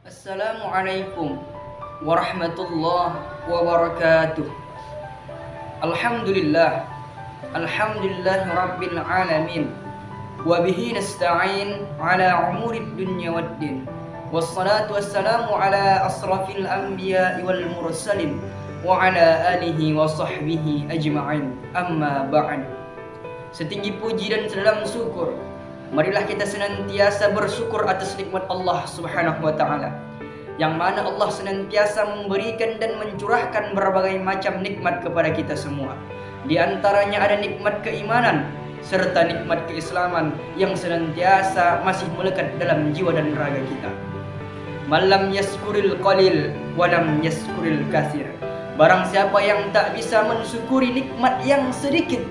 Assalamualaikum warahmatullahi wabarakatuh. Alhamdulillah, alhamdulillahi rabbil alamin. Wabihi nasta'in ala umurid dunya waddin. Wassalatu wassalamu ala asrafil anbiya'i wal mursalin wa ala alihi wa sahbihi ajma'in. Amma ba'd. Setinggi puji dan sedalam syukur, marilah kita senantiasa bersyukur atas nikmat Allah Subhanahu wa taala, yang mana Allah senantiasa memberikan dan mencurahkan berbagai macam nikmat kepada kita semua. Di antaranya ada nikmat keimanan serta nikmat keislaman yang senantiasa masih melekat dalam jiwa dan raga kita. Malam yaskuril qalil walam yaskuril katsir. Barang siapa yang tak bisa mensyukuri nikmat yang sedikit,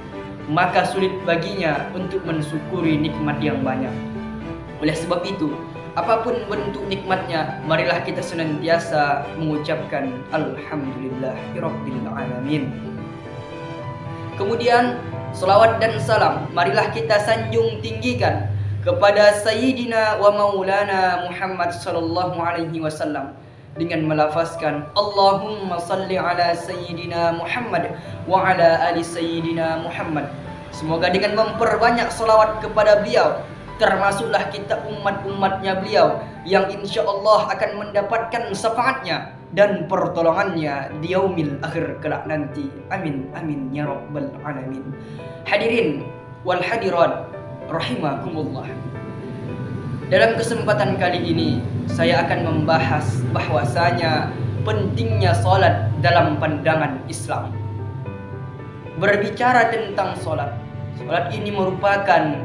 maka sulit baginya untuk mensyukuri nikmat yang banyak. Oleh sebab itu, apapun bentuk nikmatnya, marilah kita senantiasa mengucapkan Alhamdulillahirabbil alamin. Kemudian selawat dan salam marilah kita sanjung tinggikan kepada Sayyidina wa Maulana Muhammad sallallahu alaihi wasallam dengan melafazkan Allahumma salli ala Sayyidina Muhammad wa ala ali Sayyidina Muhammad. Semoga dengan memperbanyak selawat kepada beliau, termasuklah kita umat-umatnya beliau yang insya Allah akan mendapatkan syafaatnya dan pertolongannya di yaumil akhir kelak nanti. Amin amin ya rabbal alamin. Hadirin wal hadirat rahimakumullah. Dalam kesempatan kali ini saya akan membahas bahwasanya pentingnya salat dalam pandangan Islam. Berbicara tentang salat ini merupakan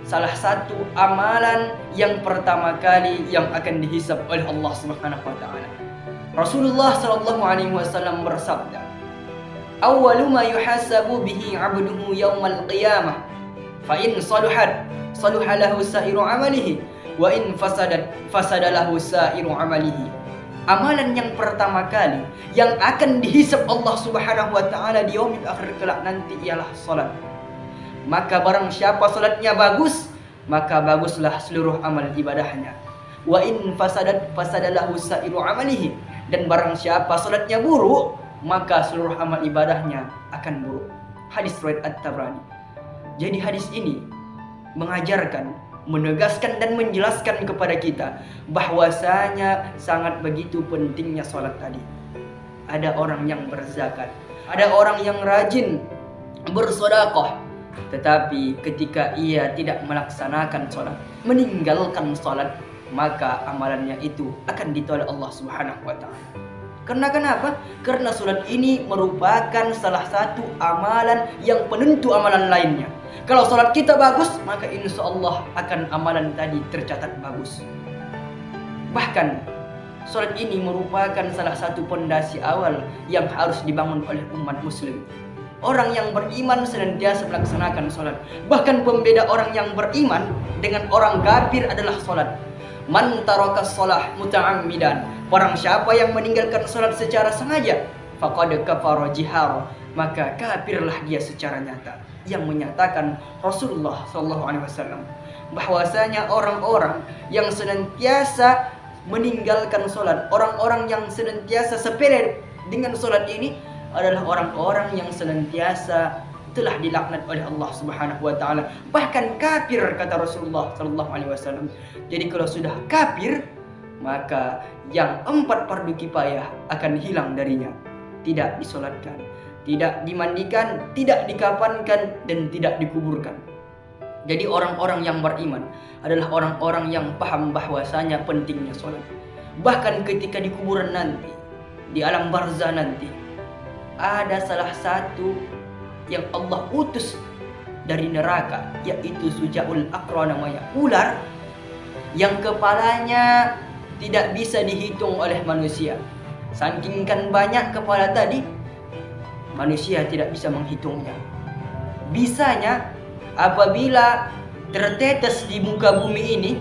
salah satu amalan yang pertama kali yang akan dihisab oleh Allah Subhanahu wa taala. Rasulullah sallallahu alaihi wasallam bersabda, "Awwalu ma yuhasabu bihi 'abduhu yaumal qiyamah, fa in saluhat saluha lahu sa'iru 'amalihi, wa in fasadat fasada lahu sa'iru 'amalihi." Amalan yang pertama kali yang akan dihisab Allah Subhanahu wa taala di yaumil akhir kelak nanti ialah salat. Maka barang siapa salatnya bagus, maka baguslah seluruh amal ibadahnya. Wa in fasadat fasadalahu sa'iru amalihi. Dan barang siapa salatnya buruk, maka seluruh amal ibadahnya akan buruk. Hadis riwayat At-Tabrani. Jadi hadis ini mengajarkan, menegaskan dan menjelaskan kepada kita bahwasanya sangat begitu pentingnya salat tadi. Ada orang yang berzakat, ada orang yang rajin bersedekah, tetapi ketika ia tidak melaksanakan sholat, meninggalkan sholat, maka amalannya itu akan ditolak Allah Subhanahu wa ta'ala. Karena kenapa? Karena sholat ini merupakan salah satu amalan yang penentu amalan lainnya. Kalau sholat kita bagus, maka insya Allah akan amalan tadi tercatat bagus. Bahkan sholat ini merupakan salah satu pondasi awal yang harus dibangun oleh umat muslim. Orang yang beriman senantiasa melaksanakan sholat. Bahkan pembeda orang yang beriman dengan orang kafir adalah sholat. Man taraka sholah muta'ammidan. Barang siapa yang meninggalkan sholat secara sengaja, faqad kafara jihara, maka kafirlah dia secara nyata. Yang menyatakan Rasulullah SAW bahwasanya orang-orang yang senantiasa meninggalkan sholat, orang-orang yang senantiasa sepele dengan sholat ini adalah orang-orang yang senantiasa telah dilaknat oleh Allah Subhanahu wa taala, bahkan kafir, kata Rasulullah sallallahu alaihi wasallam. Jadi kalau sudah kafir, maka yang 4 fardu kifayah akan hilang darinya. Tidak disolatkan, tidak dimandikan, tidak dikafankan, dan tidak dikuburkan. Jadi orang-orang yang beriman adalah orang-orang yang paham bahwasanya pentingnya salat. Bahkan ketika di kuburan nanti, di alam barzah nanti, ada salah satu yang Allah utus dari neraka, yaitu Sujaul Aqra, namanya ular yang kepalanya tidak bisa dihitung oleh manusia. Saking banyak kepala tadi, manusia tidak bisa menghitungnya. Bisanya apabila tertetes di muka bumi ini,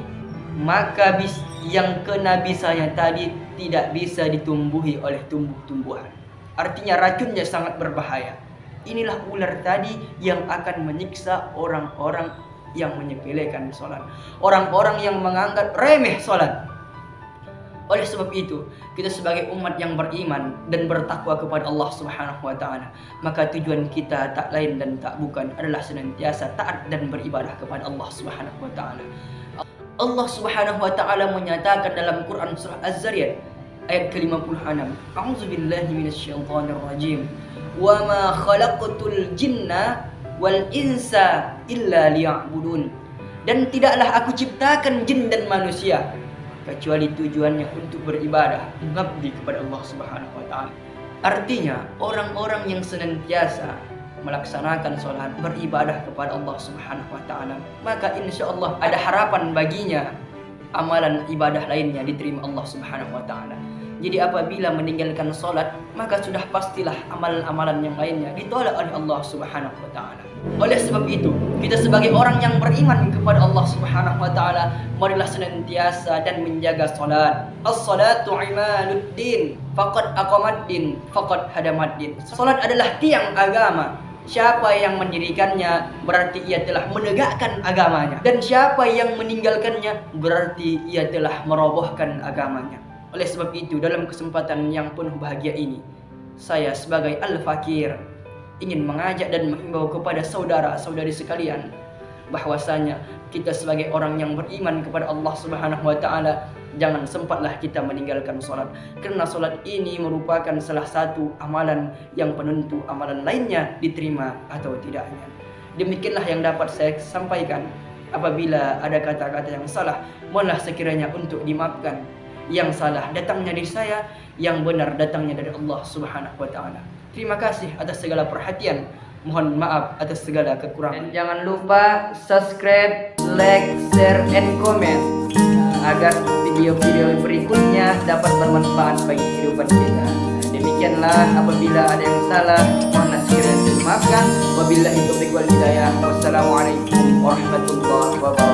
maka yang kena bisanya tadi tidak bisa ditumbuhi oleh tumbuh-tumbuhan. Artinya racunnya sangat berbahaya. Inilah ular tadi yang akan menyiksa orang-orang yang menyepelekan sholat, orang-orang yang menganggap remeh sholat. Oleh sebab itu, kita sebagai umat yang beriman dan bertakwa kepada Allah Subhanahu wa taala, maka tujuan kita tak lain dan tak bukan adalah senantiasa taat dan beribadah kepada Allah Subhanahu wa taala. Allah Subhanahu wa taala menyatakan dalam Quran surah Az-Zariyat ayat ke-56, A'udzubillahi minasyaitonir rajim. Wa ma khalaqtul jinna wal insa illa liya'budun. Dan tidaklah aku ciptakan jin dan manusia kecuali tujuannya untuk beribadah, mengabdi kepada Allah Subhanahu wa taala. Artinya, orang-orang yang senantiasa melaksanakan sholat, beribadah kepada Allah Subhanahu wa taala, maka insyaallah ada harapan baginya amalan ibadah lainnya diterima Allah Subhanahu wa taala. Jadi apabila meninggalkan sholat, maka sudah pastilah amalan-amalan yang lainnya ditolak oleh Allah Subhanahu wa taala. Oleh sebab itu, kita sebagai orang yang beriman kepada Allah Subhanahu wa taala, marilah senantiasa dan menjaga sholat. As-salatu imaduddin, faqad aqamaddin, faqad hadamaddin. Sholat adalah tiang agama. Siapa yang mendirikannya berarti ia telah menegakkan agamanya, dan siapa yang meninggalkannya berarti ia telah merobohkan agamanya. Oleh sebab itu, dalam kesempatan yang penuh bahagia ini, saya sebagai Al-Fakir ingin mengajak dan menghimbau kepada saudara-saudari sekalian bahwasanya kita sebagai orang yang beriman kepada Allah Subhanahu wa taala, jangan sempatlah kita meninggalkan sholat, karena sholat ini merupakan salah satu amalan yang penentu amalan lainnya diterima atau tidaknya. Demikianlah yang dapat saya sampaikan. Apabila ada kata-kata yang salah, mohonlah sekiranya untuk dimaafkan. Yang salah datangnya dari saya, yang benar datangnya dari Allah Subhanahu wa taala. Terima kasih atas segala perhatian. Mohon maaf atas segala kekurangan. Dan jangan lupa subscribe, like, share, and comment agar video-video berikutnya dapat bermanfaat bagi kehidupan kita. Demikianlah, apabila ada yang salah, mohonlah sekiranya dimaafkan. Wabillahi taufiq wal hidayah. Wassalamualaikum warahmatullahi wabarakatuh.